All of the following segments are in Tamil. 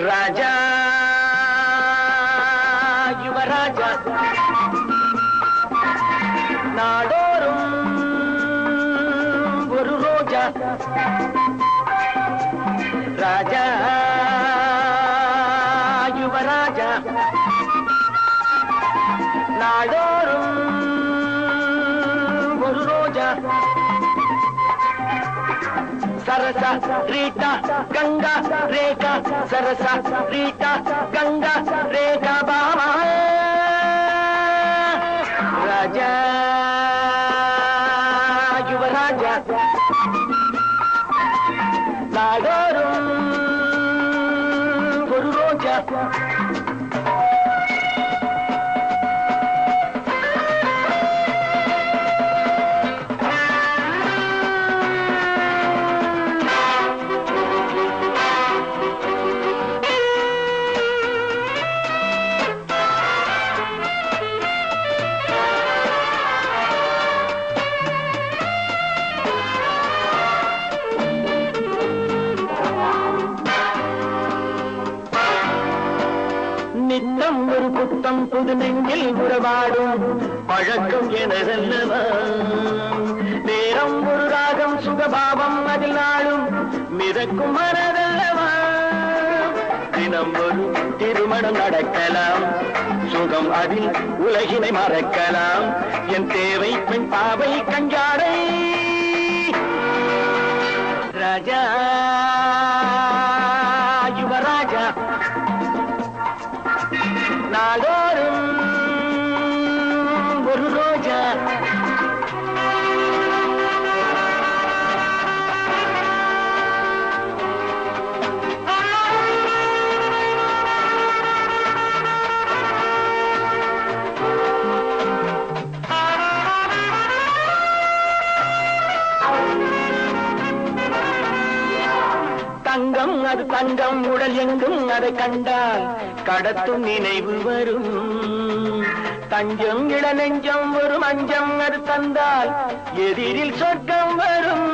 ராஜா யுவராஜா நாடோறும் ஒரு ரோஜா ராஜா யுவராஜா நாடோறும் ஒரு ரோஜா சரசா ரீட்டா கங்கா ரேகா சரசா ரீட்டா கங்கா ரேகா பாமா ராஜா யுவராஜா நாடோறும் ஒரு ரோஜா நித்தம் ஒரு புத்தம் புது நெஞ்சில் உறவாடும் பழக்கம் எனதல்லவா நேரம் ஒரு ராகம் சுகபாவம் அதில் நாளும் மிதக்கும் மனதல்லவா தினம் ஒரு திருமணம் நடக்கலாம் சுகம் அதில் உலகினை மறக்கலாம் என் தேவை பெண் பாவை கஞ்சாடை ராஜா யுவராஜா நாடோறும் ஒரு ரோஜா தங்கம் அது தங்கம் உடல் எங்கும் அதை கண்டால் கடத்தும் நினைவு வரும் தஞ்சம் இள நெஞ்சம் ஒரு மஞ்சம் அது தந்தால் எதிரில் சொர்க்கம் வரும்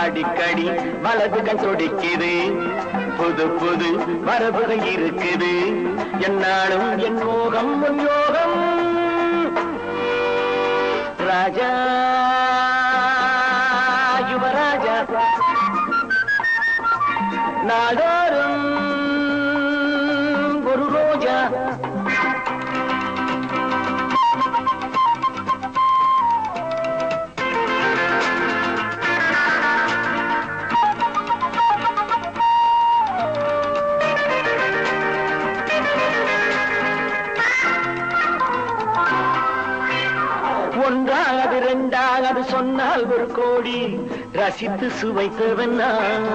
அடிக்கடி வலது கண் துடிக்குது புது புது மரபுகள் இருக்குது என்னாலும் என் மோகம் உன் யோகம் ராஜா யுவராஜா நாடோறும் ஒரு ரோஜா ஒன்றாவது இரண்டாவது சொன்னால் ஒரு கோடி ரசித்து சுவைத்தவன் நான்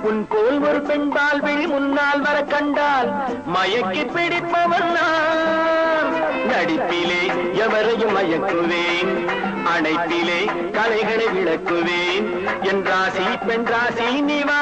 உன் போல் ஒரு பெண்பால் விழி முன்னால் வர கண்டால் மயக்கி பிடிப்பவன் நான் நடிப்பிலே எவரையும் மயக்குவேன் அனைத்திலே கலைகளை விளக்குவேன் என் ராசி பெண் ராசி நீ வா